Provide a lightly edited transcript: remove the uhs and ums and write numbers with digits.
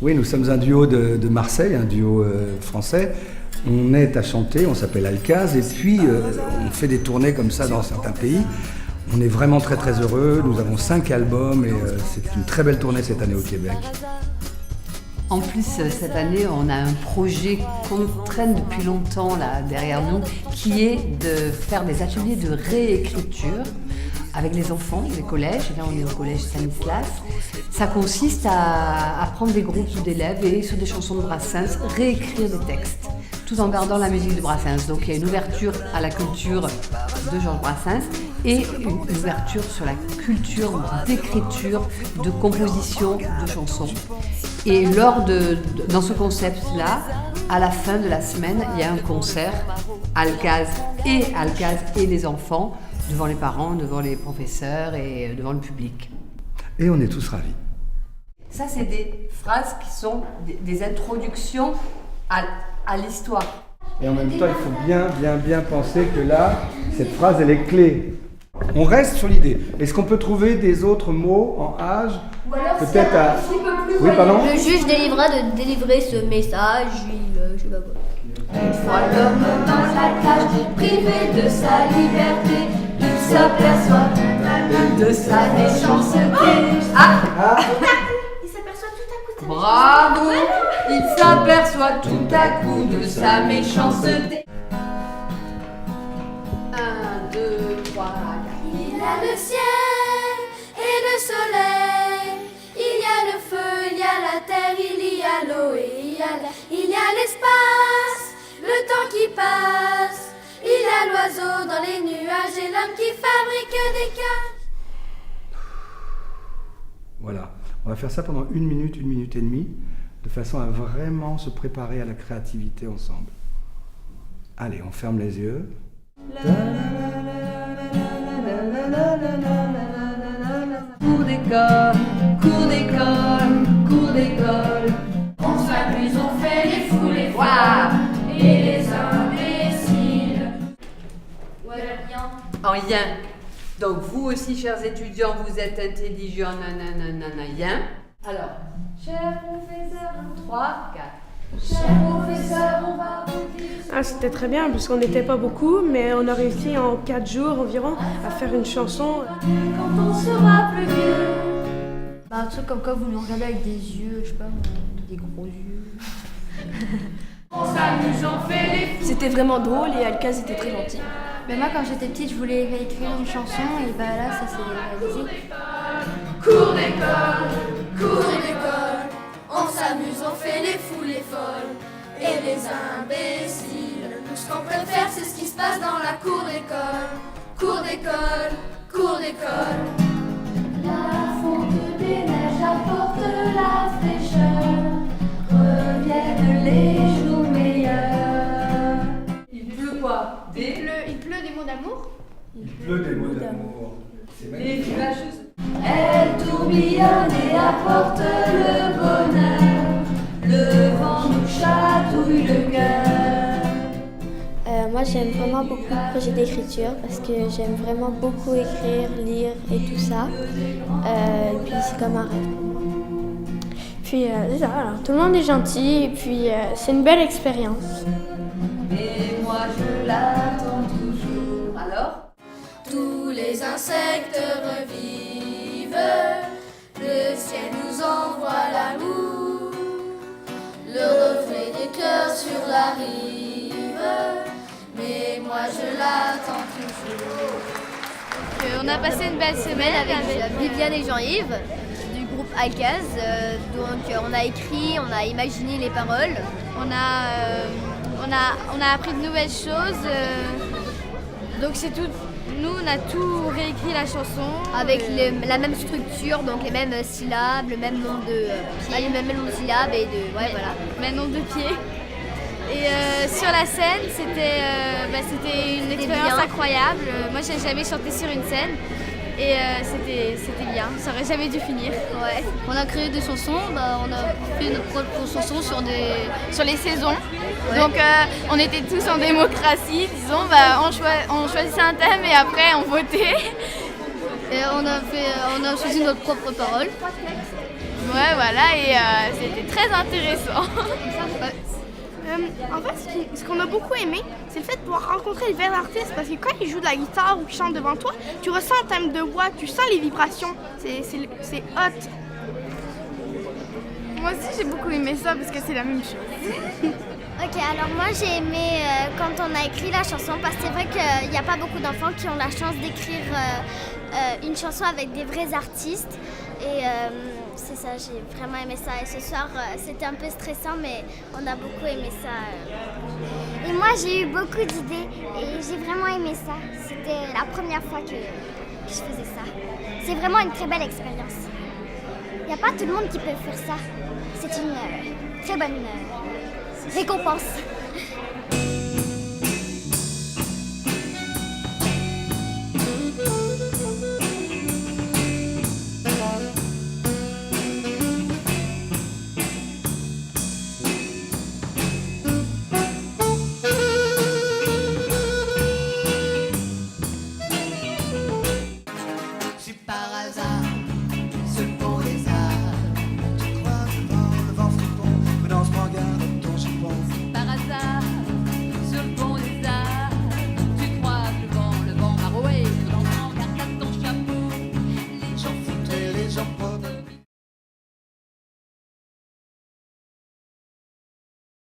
Oui, nous sommes un duo de Marseille, un duo français. On est à chanter, on s'appelle Alcaz, et puis on fait des tournées comme ça dans certains pays. On est vraiment très très heureux, nous avons 5 albums et c'est une très belle tournée cette année au Québec. En plus, cette année, on a un projet qu'on traîne depuis longtemps là, derrière nous, qui est de faire des ateliers de réécriture avec les enfants, les collèges. Là, on est au collège Stanislas. Ça consiste à prendre des groupes d'élèves et sur des chansons de Brassens, réécrire des textes, tout en gardant la musique de Brassens. Donc il y a une ouverture à la culture de Georges Brassens et une ouverture sur la culture d'écriture, de composition de chansons. Et dans ce concept-là, à la fin de la semaine, il y a un concert, Alcaz et les enfants, devant les parents, devant les professeurs et devant le public. Et on est tous ravis. Ça, c'est des phrases qui sont des introductions à l'histoire. Et en même temps, il faut bien penser que là, cette phrase, elle est clé. On reste sur l'idée. Est-ce qu'on peut trouver des autres mots en âge? Peut-être à... Oui, pardon? Le juge délivra de délivrer ce message, je sais pas quoi. Une fois l'homme dans la cage, privé de sa liberté, il s'aperçoit de sa méchanceté. Il s'aperçoit tout à coup de sa Bravo! Il s'aperçoit tout à coup de sa méchanceté. 1, 2, 3, 4. Il y a le ciel et le soleil, il y a le feu, il y a la terre, il y a l'eau et il y a l'espace, le temps qui passe, il y a l'oiseau dans les nuages et l'homme qui fabrique des cages. Voilà, on va faire ça pendant 1 minute, 1 minute et demie, de façon à vraiment se préparer à la créativité ensemble. Allez, on ferme les yeux. Cours d'école, cours d'école, cours d'école. On s'amuse, on fait les fous, les foires et les imbéciles. En yin. Donc vous aussi, chers étudiants, vous êtes intelligents, nanana, yin. Alors, cher professeur, 3, 4. Cher professeur, on va vous dire. C'était très bien parce qu'on n'était pas beaucoup, mais on a réussi en 4 jours environ à faire une chanson. Quand on sera plus vieux. un truc comme quoi vous nous regardez avec des yeux, je sais pas, des gros yeux. On s'amuse, on fait les fous. C'était vraiment drôle et Alcaz était très gentil. Mais moi quand j'étais petite je voulais réécrire une chanson et bah là ça s'est réalisé. Cours d'école, cours d'école. On s'amuse, on fait les fous, les folles et les imbéciles. Nous ce qu'on préfère c'est ce qui se passe dans la cour d'école. Cours d'école, cours d'école. La fonte des neiges apporte la fraîcheur. Reviennent les jours meilleurs. Il pleut quoi? Il pleut des mots d'amour. Il pleut des mots d'amour. C'est Les magnifique. flasheuses. Elle tourbillonne et apporte le bonheur. Le vent nous chatouille le cœur. Moi j'aime vraiment beaucoup le projet d'écriture parce que j'aime vraiment beaucoup écrire, lire et tout ça. Et puis c'est comme un rêve. Puis c'est ça, alors, tout le monde est gentil et puis c'est une belle expérience. Et moi je l'attends toujours. Alors? Tous les insectes revivent. Le ciel nous envoie l'amour. Le reflet des cœurs sur la rive. Mais moi je l'attends toujours. On a passé une belle semaine avec Viviane et Jean-Yves du groupe Alcaz. Donc on a écrit, on a imaginé les paroles. On a appris de nouvelles choses. Donc c'est tout. Nous on a tout réécrit la chanson. Avec la même structure, donc les mêmes syllabes, le même nombre de pieds. Le même nombre de syllabes et de. Ouais voilà. Même nombre de pieds. Et sur la scène, c'était une expérience incroyable. Moi, j'ai jamais chanté sur une scène et c'était bien. Ça aurait jamais dû finir. Ouais. On a créé des chansons. On a fait notre propre chanson Sur les saisons. Ouais. Donc, on était tous en démocratie, disons. On choisissait un thème et après on votait. Et on a choisi notre propre parole. Ouais, voilà, et c'était très intéressant. En fait, ce qu'on a beaucoup aimé, c'est le fait de pouvoir rencontrer les vrais artistes parce que quand ils jouent de la guitare ou qu'ils chantent devant toi, tu ressens un thème de voix, tu sens les vibrations, c'est hot. Moi aussi, j'ai beaucoup aimé ça parce que c'est la même chose. Ok, alors moi j'ai aimé quand on a écrit la chanson parce que c'est vrai qu'il n'y a pas beaucoup d'enfants qui ont la chance d'écrire une chanson avec des vrais artistes et c'est ça, j'ai vraiment aimé ça et ce soir c'était un peu stressant mais on a beaucoup aimé ça. Et moi j'ai eu beaucoup d'idées et j'ai vraiment aimé ça. C'était la première fois que je faisais ça. C'est vraiment une très belle expérience. Il n'y a pas tout le monde qui peut faire ça. C'est une très bonne récompense.